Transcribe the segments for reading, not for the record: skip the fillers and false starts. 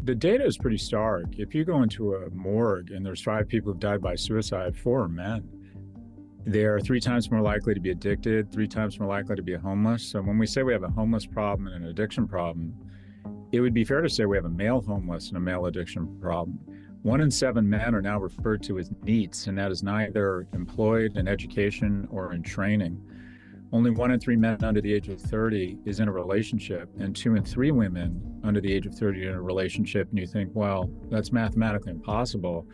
The data is pretty stark. If you go into a morgue and there's 5 people who've died by suicide, 4 are men. They are 3 times more likely to be addicted, 3 times more likely to be homeless. So when we say we have a homeless problem and an addiction problem, it would be fair to say we have a male homeless and a male addiction problem. 1 in 7 men are now referred to as NEETs, and that is neither employed in education or in training. Only 1 in 3 men under the age of 30 is in a relationship, and 2 in 3 women under the age of 30 are in a relationship. And you think, well, that's mathematically impossible.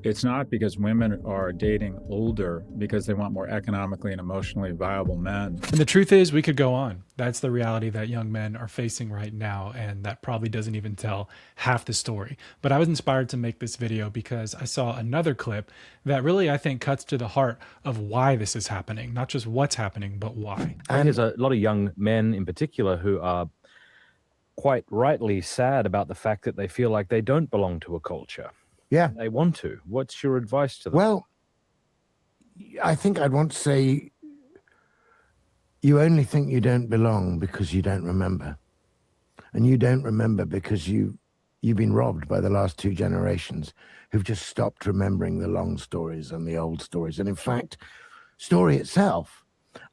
It's not, because women are dating older because they want more economically and emotionally viable men. And the truth is, we could go on. That's the reality that young men are facing right now, and that probably doesn't even tell half the story. But I was inspired to make this video because I saw another clip that really, I think, cuts to the heart of why this is happening. Not just what's happening, but why. And there's a lot of young men in particular who are quite rightly sad about the fact that they feel like they don't belong to a culture. Yeah. They want to. What's your advice to them? Well, I think I'd want to say, you only think you don't belong because you don't remember. And you don't remember because you've been robbed by the last 2 generations who've just stopped remembering the long stories and the old stories. And in fact, story itself,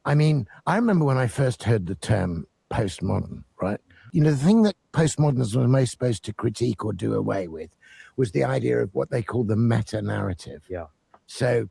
I mean, I remember when I first heard the term postmodern, right? You know, the thing that postmodernism was most supposed to critique or do away with was the idea of what they call the meta-narrative. Yeah. So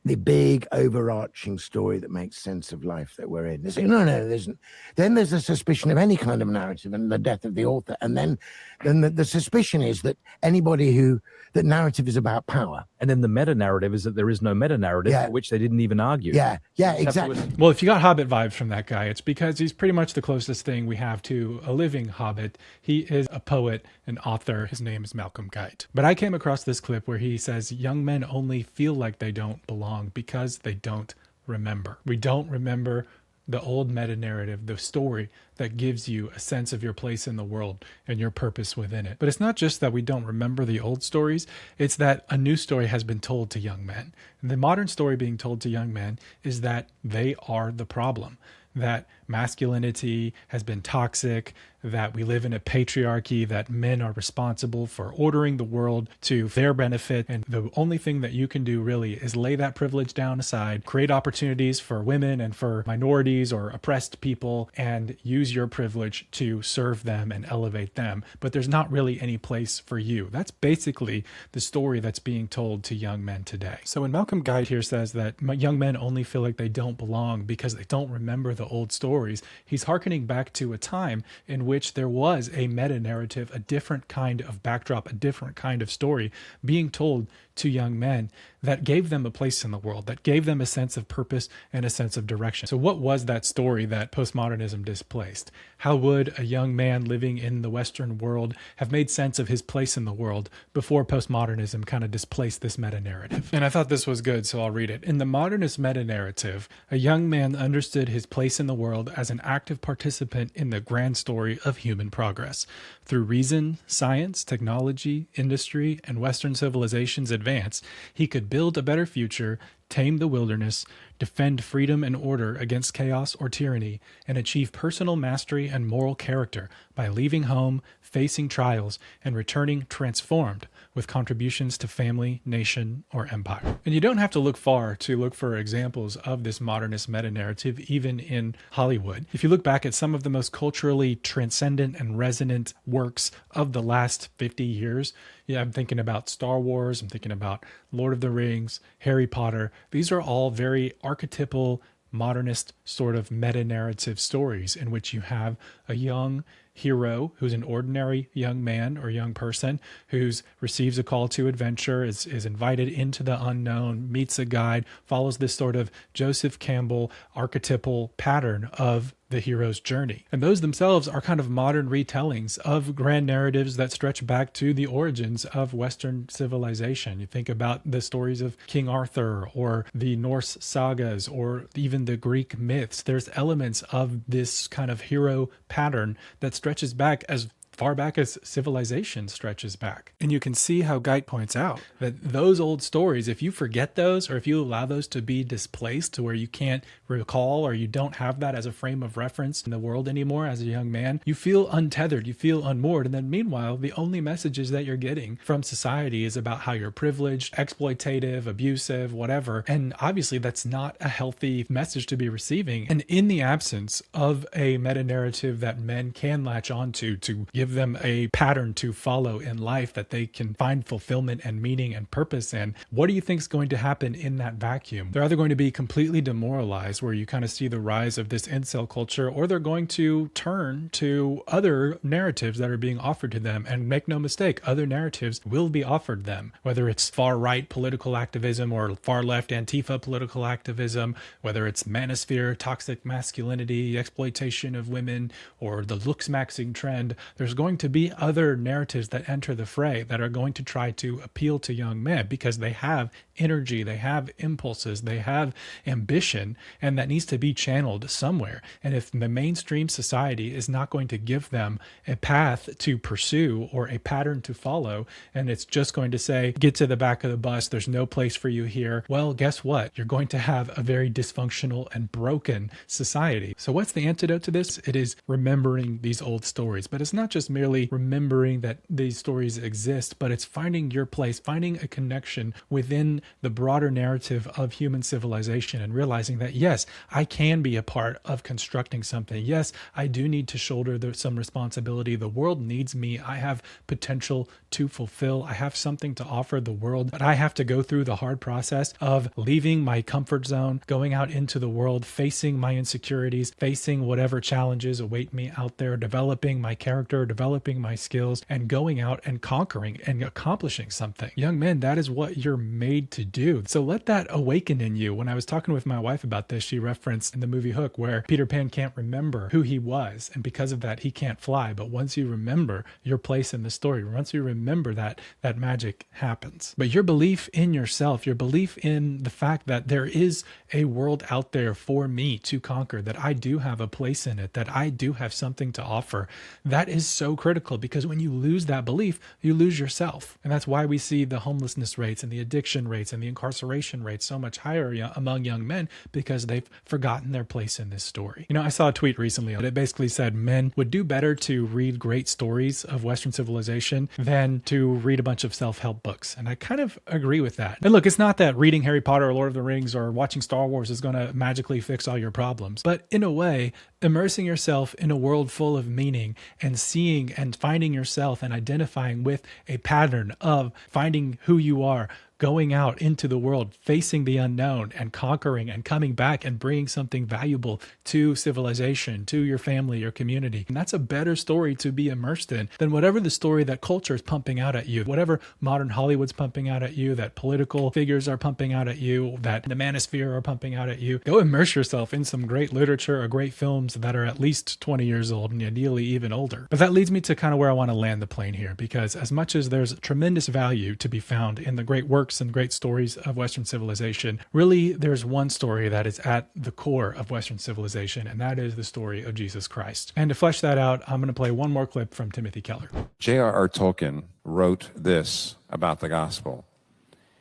the big overarching story that makes sense of life that we're in. They say, no, there isn't. Then there's a suspicion of any kind of narrative and the death of the author. And then the suspicion is that that narrative is about power. And then the meta-narrative is that there is no meta-narrative, for which they didn't even argue. Yeah, exactly. Well, if you got Hobbit vibes from that guy, it's because he's pretty much the closest thing we have to a living Hobbit. He is a poet, an author. His name is Malcolm Guite. But I came across this clip where he says young men only feel like they don't belong because they don't remember. We don't remember the old meta-narrative, the story that gives you a sense of your place in the world and your purpose within it. But it's not just that we don't remember the old stories, it's that a new story has been told to young men. And the modern story being told to young men is that they are the problem, that masculinity has been toxic, that we live in a patriarchy, that men are responsible for ordering the world to their benefit. And the only thing that you can do really is lay that privilege down aside, create opportunities for women and for minorities or oppressed people, and use your privilege to serve them and elevate them. But there's not really any place for you. That's basically the story that's being told to young men today. So when Malcolm Guite here says that young men only feel like they don't belong because they don't remember the old stories, he's hearkening back to a time in which there was a meta-narrative, a different kind of backdrop, a different kind of story being told to young men that gave them a place in the world, that gave them a sense of purpose and a sense of direction. So what was that story that postmodernism displaced? How would a young man living in the Western world have made sense of his place in the world before postmodernism kind of displaced this meta-narrative? And I thought this was good, so I'll read it. In the modernist meta-narrative, a young man understood his place in the world as an active participant in the grand story of human progress. Through reason, science, technology, industry, and Western civilization's advance, he could build a better future, tame the wilderness, defend freedom and order against chaos or tyranny, and achieve personal mastery and moral character by leaving home, facing trials, and returning transformed with contributions to family, nation, or empire. And you don't have to look far to look for examples of this modernist meta-narrative, even in Hollywood. If you look back at some of the most culturally transcendent and resonant works of the last 50 years, yeah, I'm thinking about Star Wars, I'm thinking about Lord of the Rings, Harry Potter. These are all very archetypal, modernist sort of meta-narrative stories in which you have a young hero who's an ordinary young man or young person who receives a call to adventure, is invited into the unknown, meets a guide, follows this sort of Joseph Campbell archetypal pattern of the hero's journey. And those themselves are kind of modern retellings of grand narratives that stretch back to the origins of Western civilization. You think about the stories of King Arthur or the Norse sagas or even the Greek myths. There's elements of this kind of hero pattern that stretches back as far back as civilization stretches back. And you can see how Geit points out that those old stories, if you forget those, or if you allow those to be displaced to where you can't recall, or you don't have that as a frame of reference in the world anymore as a young man, you feel untethered, you feel unmoored. And then meanwhile, the only messages that you're getting from society is about how you're privileged, exploitative, abusive, whatever. And obviously that's not a healthy message to be receiving. And in the absence of a meta narrative that men can latch onto to give them a pattern to follow in life that they can find fulfillment and meaning and purpose in, what do you think is going to happen in that vacuum? They're either going to be completely demoralized, where you kind of see the rise of this incel culture, or they're going to turn to other narratives that are being offered to them. And make no mistake, other narratives will be offered them, whether it's far right political activism or far left Antifa political activism, whether it's manosphere, toxic masculinity, exploitation of women, or the Looksmaxxing trend. There's going to be other narratives that enter the fray that are going to try to appeal to young men because they have energy, they have impulses, they have ambition, and that needs to be channeled somewhere. And if the mainstream society is not going to give them a path to pursue or a pattern to follow, and it's just going to say, get to the back of the bus, there's no place for you here, well, guess what? You're going to have a very dysfunctional and broken society. So what's the antidote to this? It is remembering these old stories. But it's not just merely remembering that these stories exist, but it's finding your place, finding a connection within the broader narrative of human civilization, and realizing that, yes, I can be a part of constructing something. Yes, I do need to shoulder some responsibility. The world needs me. I have potential to fulfill. I have something to offer the world, but I have to go through the hard process of leaving my comfort zone, going out into the world, facing my insecurities, facing whatever challenges await me out there, developing my character, developing my skills, and going out and conquering and accomplishing something. Young men, that is what you're made to do. So let that awaken in you. When I was talking with my wife about this, she referenced in the movie Hook where Peter Pan can't remember who he was, and because of that, he can't fly. But once you remember your place in the story, once you remember that magic happens. But your belief in yourself, your belief in the fact that there is a world out there for me to conquer, that I do have a place in it, that I do have something to offer, that is so critical, because when you lose that belief, you lose yourself. And that's why we see the homelessness rates and the addiction rates and the incarceration rates so much higher among young men, because they've forgotten their place in this story. You know, I saw a tweet recently that basically said men would do better to read great stories of Western civilization than to read a bunch of self-help books. And I kind of agree with that. And look, it's not that reading Harry Potter or Lord of the Rings or watching Star Wars is going to magically fix all your problems. But in a way, immersing yourself in a world full of meaning and seeing and finding yourself and identifying with a pattern of finding who you are, going out into the world, facing the unknown and conquering and coming back and bringing something valuable to civilization, to your family, your community. And that's a better story to be immersed in than whatever the story that culture is pumping out at you, whatever modern Hollywood's pumping out at you, that political figures are pumping out at you, that the manosphere are pumping out at you. Go immerse yourself in some great literature or great films that are at least 20 years old and ideally even older. But that leads me to kind of where I want to land the plane here, because as much as there's tremendous value to be found in the great work and great stories of Western civilization, really there's one story that is at the core of Western civilization, and that is the story of Jesus Christ. And to flesh that out, I'm going to play one more clip from Timothy Keller. J.R.R. Tolkien wrote this about the gospel.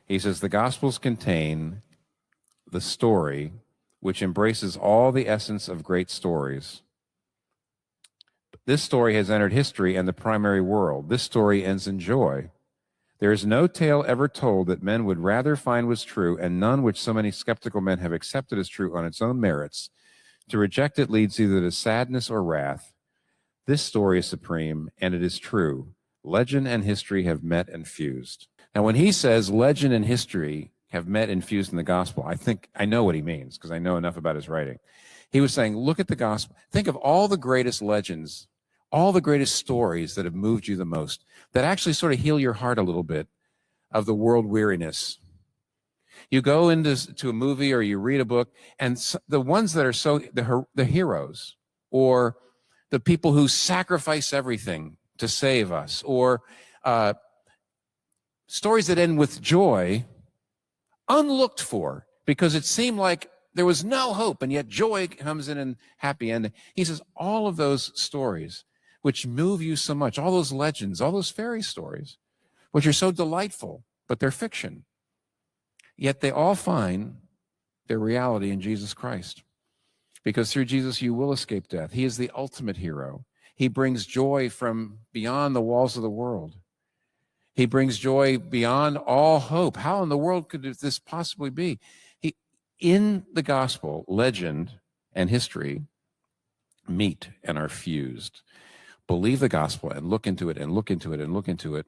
He says, the gospels contain the story which embraces all the essence of great stories. This story has entered history and the primary world. This story ends in joy. There is no tale ever told that men would rather find was true, and none which so many skeptical men have accepted as true on its own merits. To reject it leads either to sadness or wrath. This story is supreme, and it is true. Legend and history have met and fused. Now, when he says legend and history have met and fused in the gospel, I think I know what he means, because I know enough about his writing. He was saying, look at the gospel. Think of all the greatest legends, all the greatest stories that have moved you the most, that actually sort of heal your heart a little bit of the world weariness. You go into a movie or you read a book, and the ones that are so, the heroes, or the people who sacrifice everything to save us, or stories that end with joy, unlooked for, because it seemed like there was no hope, and yet joy comes in and happy ending. He says all of those stories, which move you so much, all those legends, all those fairy stories, which are so delightful, but they're fiction. Yet they all find their reality in Jesus Christ. Because through Jesus, you will escape death. He is the ultimate hero. He brings joy from beyond the walls of the world. He brings joy beyond all hope. How in the world could this possibly be? In the gospel, legend and history meet and are fused. Believe the gospel and look into it and look into it and look into it.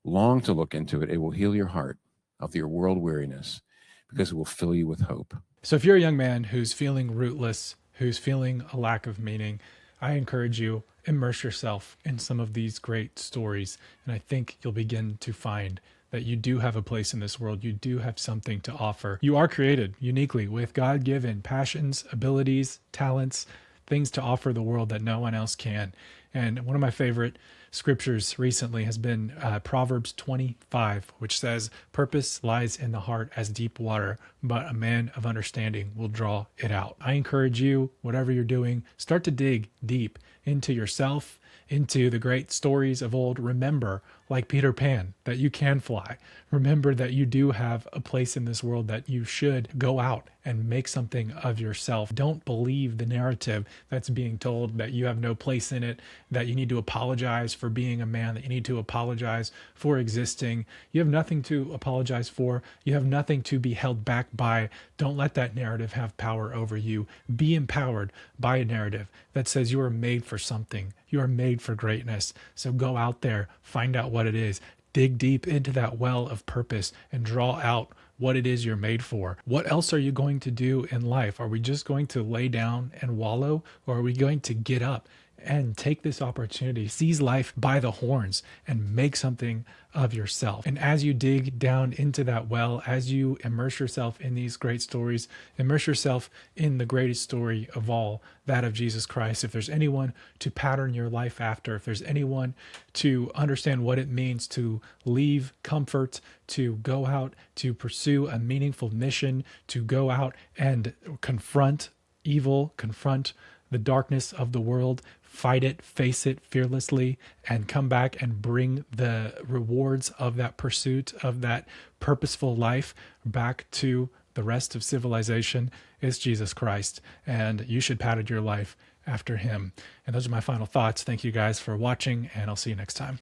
Long to look into it. It will heal your heart of your world weariness because it will fill you with hope. So if you're a young man who's feeling rootless, who's feeling a lack of meaning, I encourage you, immerse yourself in some of these great stories. And I think you'll begin to find that you do have a place in this world. You do have something to offer. You are created uniquely with God-given passions, abilities, talents, things to offer the world that no one else can. And one of my favorite scriptures recently has been Proverbs 25, which says, "Purpose lies in the heart as deep water, but a man of understanding will draw it out." I encourage you, whatever you're doing, start to dig deep into yourself, into the great stories of old. Remember, like Peter Pan, that you can fly. Remember that you do have a place in this world, that you should go out and make something of yourself. Don't believe the narrative that's being told that you have no place in it, that you need to apologize for being a man, that you need to apologize for existing. You have nothing to apologize for. You have nothing to be held back by. Don't let that narrative have power over you. Be empowered by a narrative that says you are made for something. You are made for greatness. So go out there, find out what it is, dig deep into that well of purpose and draw out what it is you're made for. What else are you going to do in life? Are we just going to lay down and wallow, or are we going to get up and take this opportunity, seize life by the horns, and make something of yourself? And as you dig down into that well, as you immerse yourself in these great stories, immerse yourself in the greatest story of all, that of Jesus Christ. If there's anyone to pattern your life after, if there's anyone to understand what it means to leave comfort, to go out to pursue a meaningful mission, to go out and confront evil, confront the darkness of the world, fight it, face it fearlessly, and come back and bring the rewards of that pursuit, of that purposeful life back to the rest of civilization, is Jesus Christ. And you should pattern your life after him. And those are my final thoughts. Thank you guys for watching, and I'll see you next time.